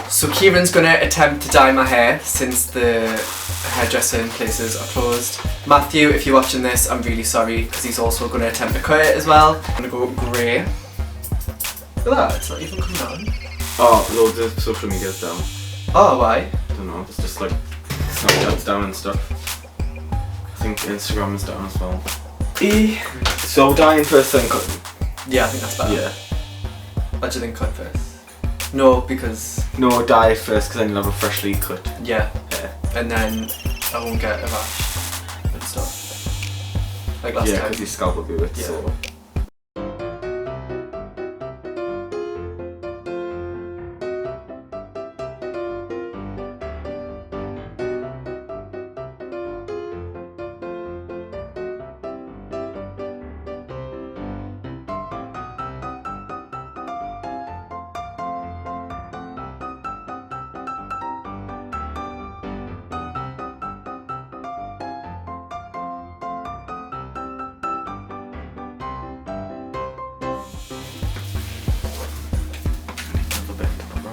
So Kieran's going to attempt to dye my hair since the hairdressing places are closed. Matthew, if you're watching this, I'm really sorry because he's also going to attempt to cut it as well. I'm going to go grey. Look at that, it's not even coming on. Oh, loads of social media's down. Oh, why? I don't know, it's just like Snapchat's down and stuff. I think Instagram is down as well. So dyeing first then cutting? Yeah, I think that's better. Yeah. What do you think, cut first? No, because... No, dye first because then you'll have a freshly cut Yeah. hair. And then I won't get a rash and stuff. Like last Yeah, time. because your scalp will be a bit Yeah. sore.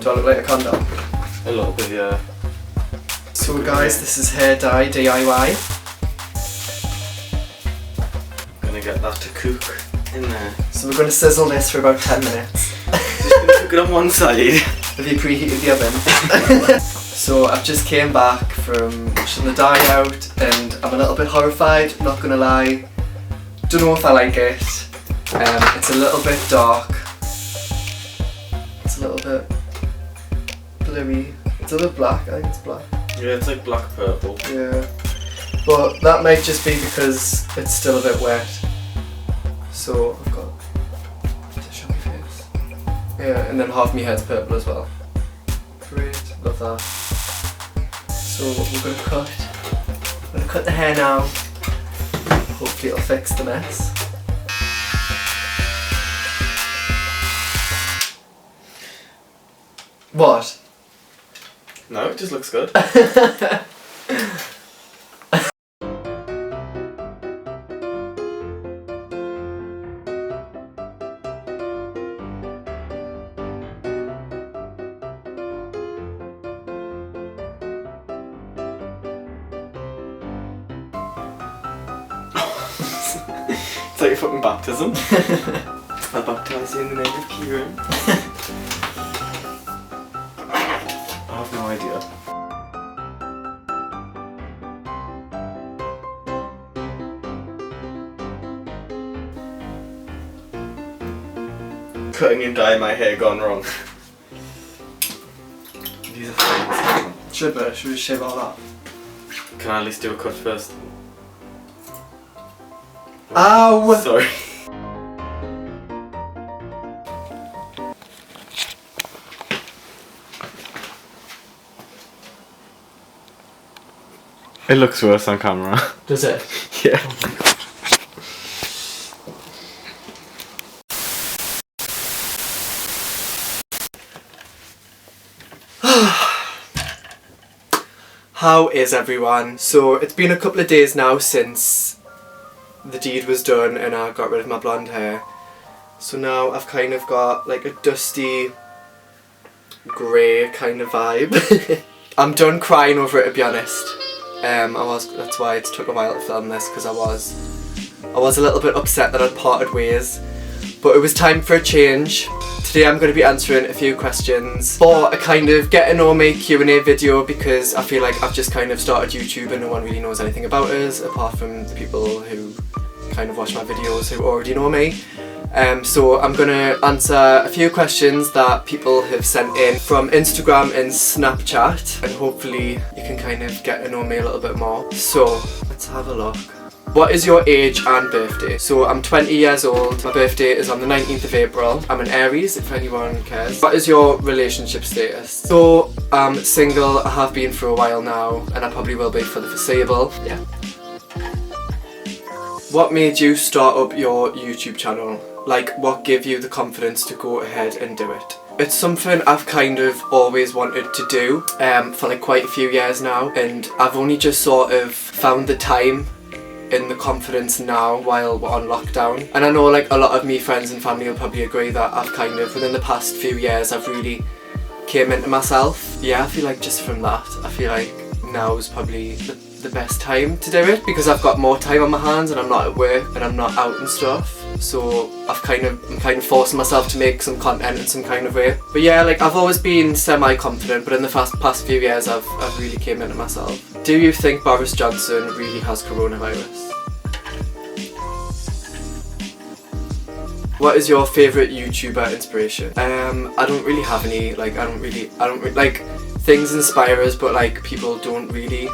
Do I look like a condom? A little bit, yeah. So guys, this is hair dye DIY. Gonna get that to cook in there. So we're going to sizzle this for about 10 minutes. Just gonna cook it on one side. Have you preheated the oven? So I've just came back from washing the dye out and I'm a little bit horrified, not gonna lie. Don't know if I like it. It's a little bit dark. It's a little bit bluey. It's a little black, I think it's black. Yeah, it's like black purple. Yeah. But that might just be because it's still a bit wet. So I've got to show my face. Yeah, and then half my head's purple as well. Great, love that. So we're gonna cut. I'm gonna cut the hair now. Hopefully it'll fix the mess. What? No, it just looks good. It's like a fucking baptism. I baptise you in the name of Kieran. I have no idea. Cutting and dyeing my hair gone wrong. These are things. Should we shave all that? Can I at least do a cut first? Ow! Sorry. It looks worse on camera. Does it? Yeah. How is everyone? So it's been a couple of days now since the deed was done and I got rid of my blonde hair. So now I've kind of got like a dusty grey kind of vibe. I'm done crying over it, to be honest. That's why it took a while to film this, because I was a little bit upset that I'd parted ways. But it was time for a change. Today I'm going to be answering a few questions for a kind of get to know me Q&A video, because I feel like I've just kind of started YouTube and no one really knows anything about us apart from the people who kind of watch my videos who already know me. So I'm going to answer a few questions that people have sent in from Instagram and Snapchat, and hopefully you can kind of get to know me a little bit more. So let's have a look. What is your age and birthday? So I'm 20 years old, my birthday is on the 19th of April. I'm an Aries, if anyone cares. What is your relationship status? So I'm single, I have been for a while now, and I probably will be for the foreseeable. Yeah. What made you start up your YouTube channel? Like, what gave you the confidence to go ahead and do it? It's something I've kind of always wanted to do for like quite a few years now, and I've only just sort of found the time and the confidence now while we're on lockdown. And I know like a lot of me friends and family will probably agree that I've kind of, within the past few years, I've really came into myself. Yeah, I feel like just from that, I feel like now is probably the best time to do it, because I've got more time on my hands and I'm not at work and I'm not out and stuff. So I'm kind of forcing myself to make some content in some kind of way. But yeah, like I've always been semi-confident, but in the past few years I've really came into myself. Do you think Boris Johnson really has coronavirus? What is your favourite YouTuber inspiration? I don't really have any, like I don't really like, things inspire us, but like people don't really.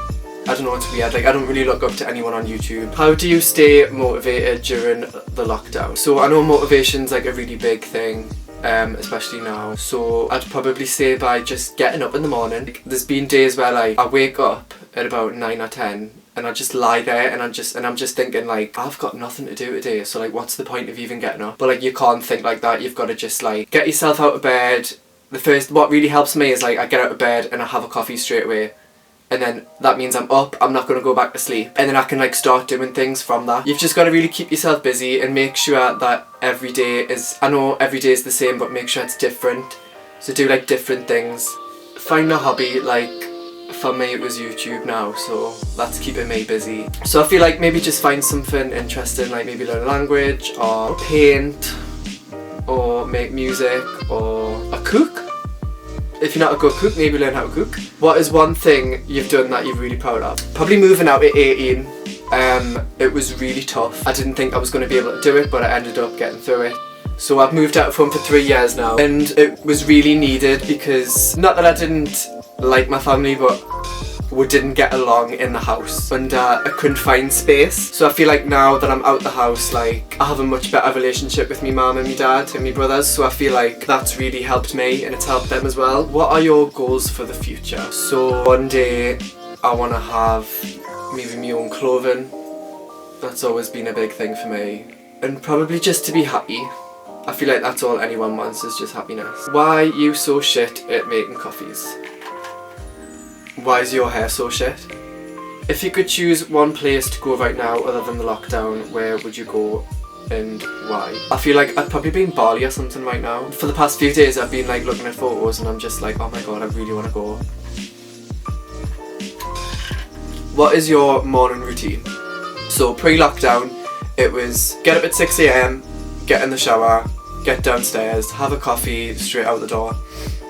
I don't know, it's weird, like I don't really look up to anyone on YouTube. How do you stay motivated during the lockdown? So I know motivation's like a really big thing, especially now. So I'd probably say by just getting up in the morning. Like, there's been days where like I wake up at about 9 or 10 and I just lie there and I'm just thinking like, I've got nothing to do today, so like what's the point of even getting up? But like you can't think like that, you've got to just like get yourself out of bed. What really helps me is like I get out of bed and I have a coffee straight away. And then that means I'm up, I'm not going to go back to sleep. And then I can like start doing things from that. You've just got to really keep yourself busy and make sure that every day is, I know every day is the same, but make sure it's different. So do like different things. Find a hobby, like for me it was YouTube now, so that's keeping me busy. So I feel like maybe just find something interesting, like maybe learn a language or paint or make music or cook. If you're not a good cook, maybe learn how to cook. What is one thing you've done that you're really proud of? Probably moving out at 18. It was really tough. I didn't think I was going to be able to do it, but I ended up getting through it. So I've moved out of home for 3 years now, and it was really needed because, not that I didn't like my family, but we didn't get along in the house and I couldn't find space. So I feel like now that I'm out the house, like I have a much better relationship with my mum and my dad and my brothers, so I feel like that's really helped me and it's helped them as well. What are your goals for the future? So one day I want to have maybe my own clothing. That's always been a big thing for me, and probably just to be happy. I feel like that's all anyone wants, is just happiness. Why are you so shit at making coffees? Why is your hair so shit? If you could choose one place to go right now other than the lockdown, where would you go and why? I feel like I'd probably be in Bali or something right now. For the past few days I've been like looking at photos and I'm just like, oh my god, I really want to go. What is your morning routine? So pre-lockdown it was get up at 6 AM, get in the shower, get downstairs, have a coffee, straight out the door.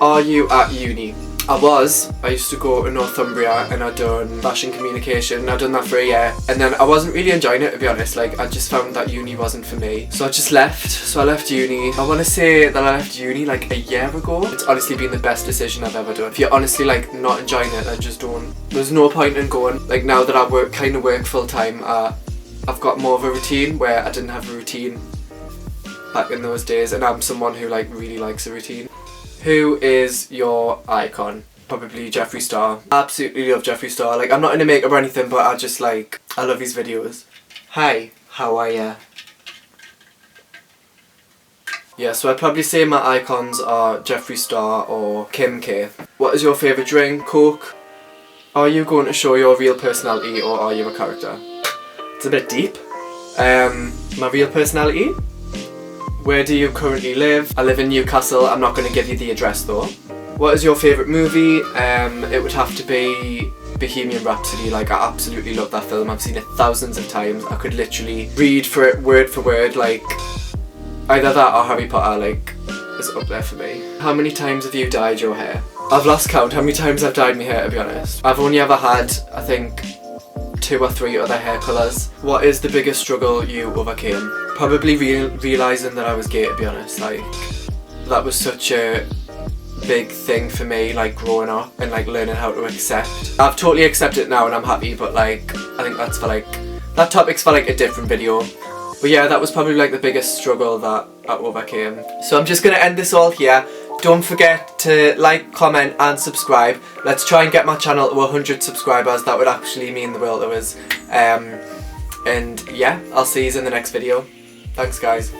Are you at uni? I used to go to Northumbria and I'd done fashion communication. I'd done that for a year and then I wasn't really enjoying it, to be honest. Like I just found that uni wasn't for me, so I just left. So I left uni. I want to say that I left uni like a year ago. It's honestly been the best decision I've ever done. If you're honestly like not enjoying it, then just don't. There's no point in going. Like now that I work full time, I've got more of a routine where I didn't have a routine back in those days, and I'm someone who like really likes a routine. Who is your icon? Probably Jeffree Star. I absolutely love Jeffree Star. Like I'm not into makeup or anything, but I love his videos. Hi, how are ya? Yeah, so I'd probably say my icons are Jeffree Star or Kim K. What is your favourite drink? Coke? Are you going to show your real personality or are you a character? It's a bit deep. My real personality? Where do you currently live? I live in Newcastle. I'm not going to give you the address though. What is your favourite movie? It would have to be Bohemian Rhapsody. Like I absolutely love that film. I've seen it thousands of times. I could literally read for it word for word. Like either that or Harry Potter. Like is up there for me. How many times have you dyed your hair? I've lost count how many times I've dyed my hair, to be honest. I've only ever had, I think, 2 or 3 other hair colours. What is the biggest struggle you overcame? Probably realising that I was gay, to be honest. Like that was such a big thing for me, like growing up and like learning how to accept. I've totally accepted it now and I'm happy, but like I think that's for like, that topic's for like a different video. But yeah, that was probably like the biggest struggle that I overcame. So I'm just gonna end this all here. Don't forget to like, comment and subscribe. Let's try and get my channel to 100 subscribers. That would actually mean the world to us. And yeah, I'll see you in the next video. Thanks guys.